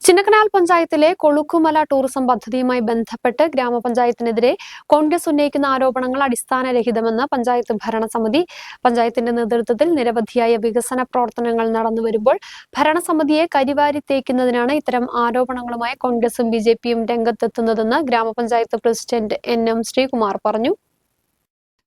ചിന്നക്കനാൽ പഞ്ചായത്തിലെ കൊളുക്കുമല ടൂറിസം പദ്ധതിയുമായി ബന്ധപ്പെട്ട് ഗ്രാമപഞ്ചായത്തിനെതിരെ കോൺഗ്രസ് ഉന്നയിക്കുന്ന ആരോപണങ്ങൾ അടിസ്ഥാനരഹിതമെന്ന് പഞ്ചായത്ത് ഭരണസമിതി. പഞ്ചായത്തിന്റെ നേതൃത്വത്തിൽ നിരവധിയായ വികസന പ്രവർത്തനങ്ങൾ നടന്നുവരുമ്പോൾ ഭരണസമിതിയെ കരിവാരി തേക്കുന്നതിനാണ് ഇത്തരം ആരോപണങ്ങളുമായി കോൺഗ്രസും ബിജെപിയും രംഗത്തെത്തുന്നതെന്ന് ഗ്രാമപഞ്ചായത്ത് പ്രസിഡന്റ് NM ശ്രീകുമാർ പറഞ്ഞു.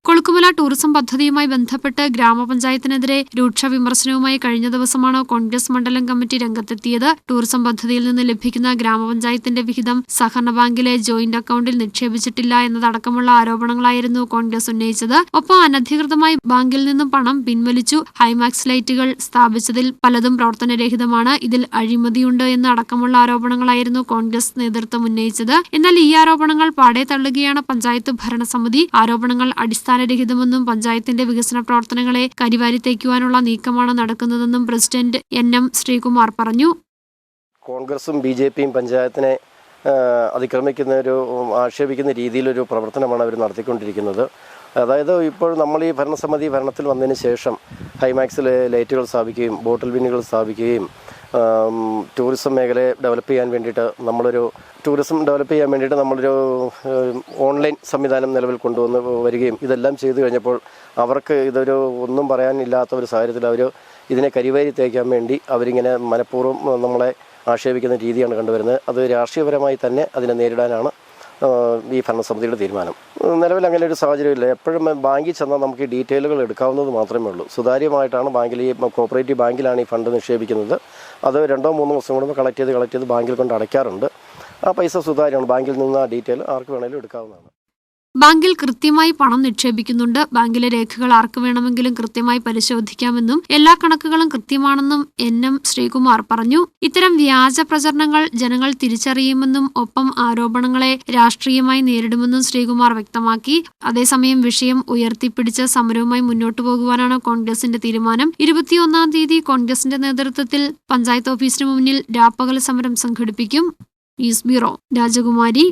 കൊളുക്കുമല ടൂറിസം പദ്ധതിയുമായി ബന്ധപ്പെട്ട് ഗ്രാമപഞ്ചായത്തിനെതിരെ രൂക്ഷ വിമർശനവുമായി കഴിഞ്ഞ ദിവസമാണ് കോൺഗ്രസ് മണ്ഡലം കമ്മിറ്റി രംഗത്തെത്തിയത്. ടൂറിസം പദ്ധതിയിൽ നിന്ന് ലഭിക്കുന്ന ഗ്രാമപഞ്ചായത്തിന്റെ വിഹിതം സഹകരണ ബാങ്കിലെ ജോയിന്റ് അക്കൌണ്ടിൽ നിക്ഷേപിച്ചിട്ടില്ല എന്നതടക്കമുള്ള ആരോപണങ്ങളായിരുന്നു കോൺഗ്രസ് ഉന്നയിച്ചത്. ഒപ്പം അനധികൃതമായി ബാങ്കിൽ നിന്നും പണം പിൻവലിച്ചു. ഹൈമാക്സ് ലൈറ്റുകൾ സ്ഥാപിച്ചതിൽ പലതും പ്രവർത്തനരഹിതമാണ്. ഇതിൽ അഴിമതിയുണ്ട് എന്നടക്കമുള്ള ആരോപണങ്ങളായിരുന്നു കോൺഗ്രസ് നേതൃത്വം ഉന്നയിച്ചത്. എന്നാൽ ഈ ആരോപണങ്ങൾ പാടെ തള്ളുകയാണ് പഞ്ചായത്ത് ഭരണസമിതി. ആരോപണങ്ങൾ അടിസ്ഥാനരഹിതമെന്നും പഞ്ചായത്തിന്റെ വികസന പ്രവർത്തനങ്ങളെ കരിവാരിത്തേക്കുവാനുള്ള നീക്കമാണ് നടക്കുന്നതെന്നും പ്രസിഡന്റ് NM ശ്രീകുമാർ പറഞ്ഞു. കോൺഗ്രസും ബിജെപിയും പഞ്ചായത്തിനെ ആക്ഷേപിക്കുന്ന രീതിയിലൊരു പ്രവർത്തനമാണ് അവർ നടത്തിക്കൊണ്ടിരിക്കുന്നത്. അതായത് ഇപ്പോൾ നമ്മൾ ഈ ഭരണസമിതി ഭരണത്തിൽ വന്നതിന് ശേഷം ഹൈമാക്സിലെ ലൈറ്റുകൾ സ്ഥാപിക്കുകയും ബോട്ടിൽ ബിന്നുകൾ സ്ഥാപിക്കുകയും ടൂറിസം മേഖലയെ ഡെവലപ്പ് ചെയ്യാൻ വേണ്ടിയിട്ട് നമ്മളൊരു ഓൺലൈൻ സംവിധാനം നിലവിൽ കൊണ്ടുവന്ന് വരികയും ഇതെല്ലാം ചെയ്തു കഴിഞ്ഞപ്പോൾ അവർക്ക് ഇതൊരു ഒന്നും പറയാനില്ലാത്ത ഒരു സാഹചര്യത്തിൽ അവർ ഇതിനെ കരിവാരി തേക്കാൻ വേണ്ടി അവരിങ്ങനെ മനഃപൂർവ്വം നമ്മളെ ആക്ഷേപിക്കുന്ന രീതിയാണ് കണ്ടുവരുന്നത്. അത് രാഷ്ട്രീയപരമായി തന്നെ അതിനെ നേരിടാനാണ് ഈ ഭരണസമിതിയുടെ തീരുമാനം. നിലവിൽ അങ്ങനെ ഒരു സാഹചര്യമില്ല. എപ്പോഴും ബാങ്കിൽ ചെന്നാൽ നമുക്ക് ഈ ഡീറ്റെയിലുകൾ എടുക്കാവുന്നത് മാത്രമേ ഉള്ളൂ. സുതാര്യമായിട്ടാണ് ബാങ്കിൽ, ഈ കോപ്പറേറ്റീവ് ബാങ്കിലാണ് ഈ ഫണ്ട് നിക്ഷേപിക്കുന്നത്. അത് 2-3 ദിവസം കൂടുമ്പോൾ കളക്ട് ചെയ്ത് ബാങ്കിൽ കൊണ്ട് അടയ്ക്കാറുണ്ട്. ആ പൈസ സുതാര്യമാണ്. ബാങ്കിൽ നിന്ന് ആ ഡീറ്റെയിൽ ആർക്ക് വേണമെങ്കിലും എടുക്കാവുന്നതാണ്. ബാങ്കിൽ കൃത്യമായി പണം നിക്ഷേപിക്കുന്നുണ്ട്. ബാങ്കിലെ രേഖകൾ ആർക്ക് വേണമെങ്കിലും കൃത്യമായി പരിശോധിക്കാമെന്നും എല്ലാ കണക്കുകളും കൃത്യമാണെന്നും NM ശ്രീകുമാർ പറഞ്ഞു. ഇത്തരം വ്യാജ പ്രചരണങ്ങൾ ജനങ്ങൾ തിരിച്ചറിയുമെന്നും ഒപ്പം ആരോപണങ്ങളെ രാഷ്ട്രീയമായി നേരിടുമെന്നും ശ്രീകുമാർ വ്യക്തമാക്കി. അതേസമയം വിഷയം ഉയർത്തിപ്പിടിച്ച് സമരവുമായി മുന്നോട്ടു പോകുവാനാണ് കോൺഗ്രസിന്റെ തീരുമാനം. 21-ാം തീയതി കോൺഗ്രസിന്റെ നേതൃത്വത്തിൽ പഞ്ചായത്ത് ഓഫീസിന് മുന്നിൽ രാപ്പകൽ സമരം സംഘടിപ്പിക്കും. ന്യൂസ് ബ്യൂറോ, രാജകുമാരി.